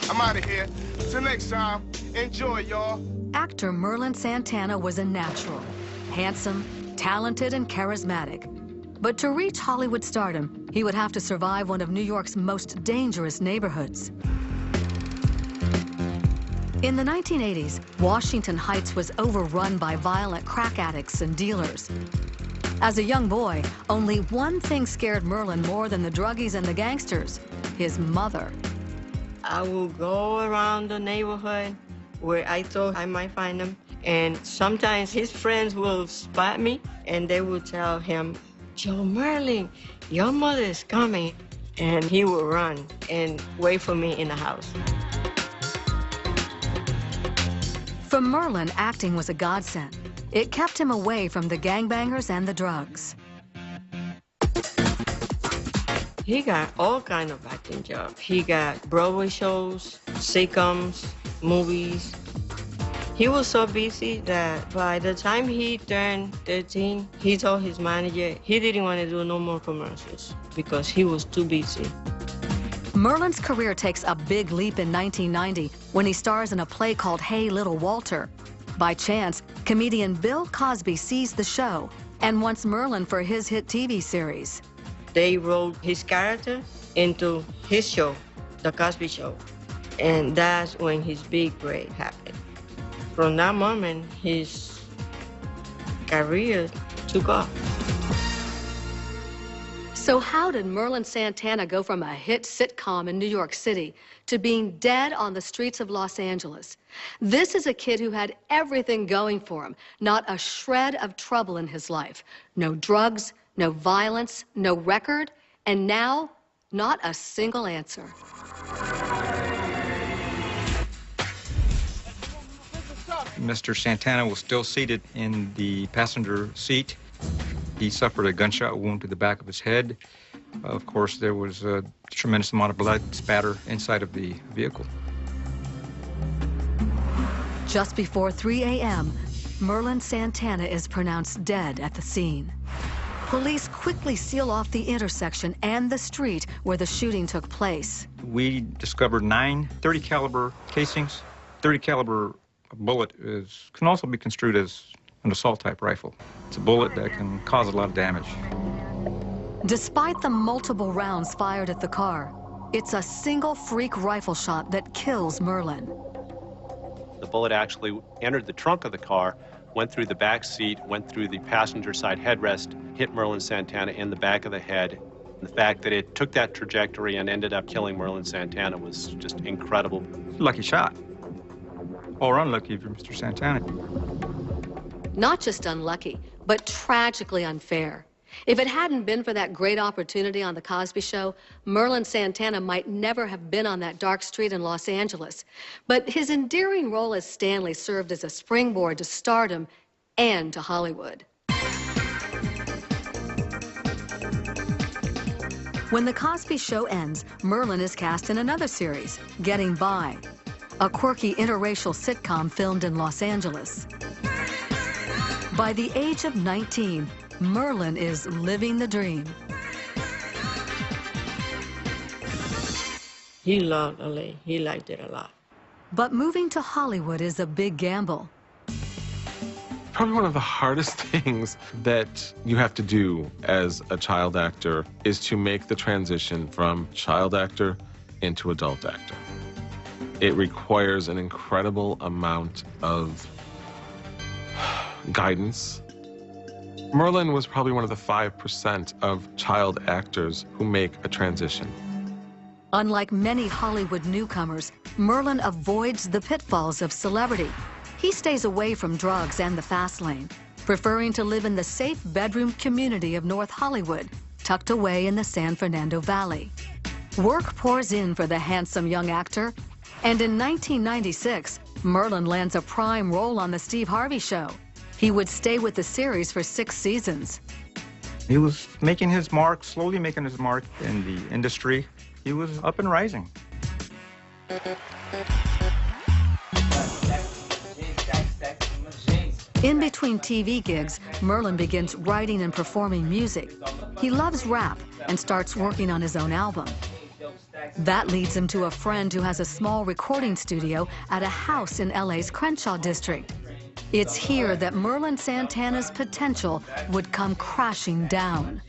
I'm out of here. Till next time, enjoy, y'all. Actor Merlin Santana was a natural, handsome, talented, and charismatic. But to reach Hollywood stardom, he would have to survive one of New York's most dangerous neighborhoods. In the 1980s, Washington Heights was overrun by violent crack addicts and dealers. As a young boy, only one thing scared Merlin more than the druggies and the gangsters: his mother. I will go around the neighborhood where I thought I might find him, and sometimes his friends will spot me, and they will tell him, "Joe Merlin, your mother is coming." And he will run and wait for me in the house. For Merlin, acting was a godsend. It kept him away from the gangbangers and the drugs. He got all kinds of acting jobs. He got Broadway shows, sitcoms, movies. He was so busy that by the time he turned 13, he told his manager he didn't want to do no more commercials because he was too busy. Merlin's career takes a big leap in 1990 when he stars in a play called Hey, Little Walter. By chance, comedian Bill Cosby sees the show and wants Merlin for his hit TV series. They wrote his character into his show, The Cosby Show, and that's when his big break happened. From that moment, his career took off. So how did Merlin Santana go from a hit sitcom in New York City to being dead on the streets of Los Angeles? This is a kid who had everything going for him, not a shred of trouble in his life. No drugs, no violence, no record, and now, not a single answer. Mr. Santana was still seated in the passenger seat. He suffered a gunshot wound to the back of his head. Of course, there was a tremendous amount of blood spatter inside of the vehicle. Just before 3 a.m., Merlin Santana is pronounced dead at the scene. Police quickly seal off the intersection and the street where the shooting took place. We discovered 9 .30 caliber casings. 30 caliber bullet can also be construed as an assault-type rifle. It's a bullet that can cause a lot of damage. Despite the multiple rounds fired at the car, it's a single freak rifle shot that kills Merlin. The bullet actually entered the trunk of the car, went through the back seat, went through the passenger side headrest, hit Merlin Santana in the back of the head. The fact that it took that trajectory and ended up killing Merlin Santana was just incredible. Lucky shot. Or unlucky for Mr. Santana. Not just unlucky, but tragically unfair. If it hadn't been for that great opportunity on The Cosby Show, Merlin Santana might never have been on that dark street in Los Angeles. But his endearing role as Stanley served as a springboard to stardom and to Hollywood. When The Cosby Show ends, Merlin is cast in another series, Getting By, a quirky interracial sitcom filmed in Los Angeles. By the age of 19, Merlin is living the dream. He loved LA. He liked it a lot. But moving to Hollywood is a big gamble. Probably one of the hardest things that you have to do as a child actor is to make the transition from child actor into adult actor. It requires an incredible amount of guidance. Merlin was probably one of the 5% of child actors who make a transition. Unlike many Hollywood newcomers, Merlin avoids the pitfalls of celebrity. He stays away from drugs and the fast lane, preferring to live in the safe bedroom community of North Hollywood, tucked away in the San Fernando Valley. Work pours in for the handsome young actor, and in 1996, Merlin lands a prime role on The Steve Harvey Show. He would stay with the series for 6 seasons. He was making his mark, slowly making his mark in the industry. He was up and rising. In between TV gigs, Merlin begins writing and performing music. He loves rap and starts working on his own album. That leads him to a friend who has a small recording studio at a house in LA's Crenshaw district. It's here that Merlin Santana's potential would come crashing down.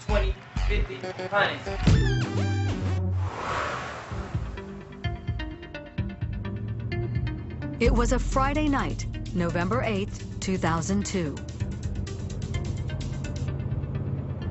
20, 50, 100. It was a Friday night, November 8th, 2002.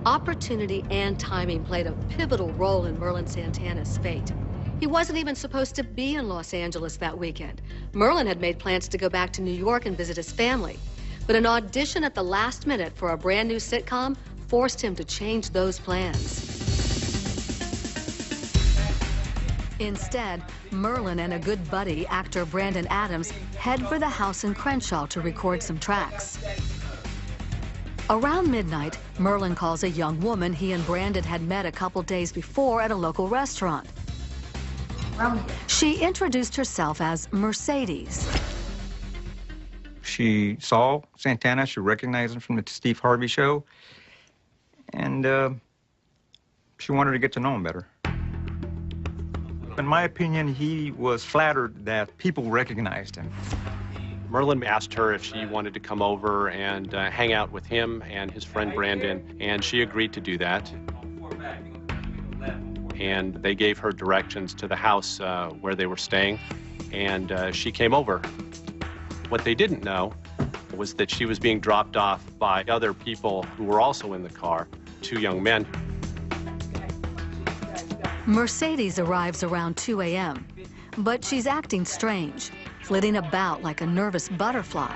Opportunity and timing played a pivotal role in Merlin Santana's fate. He wasn't even supposed to be in Los Angeles that weekend. Merlin had made plans to go back to New York and visit his family. But an audition at the last minute for a brand new sitcom forced him to change those plans. Instead, Merlin and a good buddy, actor Brandon Adams, head for the house in Crenshaw to record some tracks. Around midnight, Merlin calls a young woman he and Brandon had met a couple days before at a local restaurant. She introduced herself as Mercedes. She saw Santana, she recognized him from the Steve Harvey show, and she wanted to get to know him better. In my opinion, he was flattered that people recognized him. Merlin asked her if she wanted to come over and hang out with him and his friend Brandon, and she agreed to do that. And they gave her directions to the house where they were staying, and she came over. What they didn't know was that she was being dropped off by other people who were also in the car, 2 young men. Mercedes arrives around 2 a.m., but she's acting strange, flitting about like a nervous butterfly.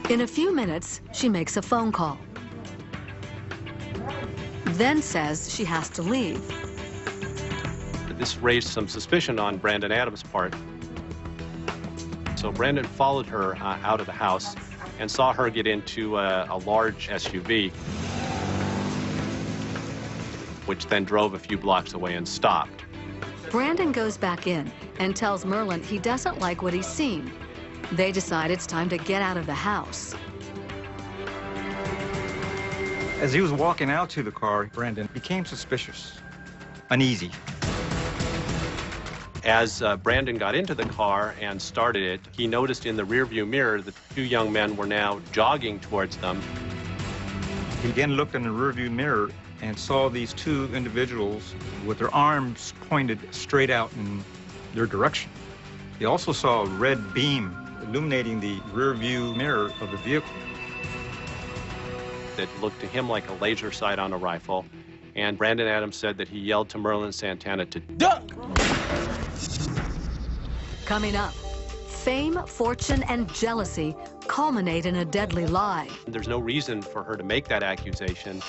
In a few minutes, she makes a phone call, then says she has to leave. This raised some suspicion on Brandon Adams' part. So Brandon followed her out of the house and saw her get into a large SUV, which then drove a few blocks away and stopped. Brandon goes back in and tells Merlin he doesn't like what he's seen. They decide it's time to get out of the house. As he was walking out to the car, Brandon became suspicious, uneasy. As Brandon got into the car and started it, he noticed in the rearview mirror that 2 young men were now jogging towards them. He again looked in the rearview mirror and saw these 2 individuals with their arms pointed straight out in their direction. He also saw a red beam illuminating the rearview mirror of the vehicle. That looked to him like a laser sight on a rifle, and Brandon Adams said that he yelled to Merlin Santana to duck! Coming up, fame, fortune, and jealousy culminate in a deadly lie. There's no reason for her to make that accusation.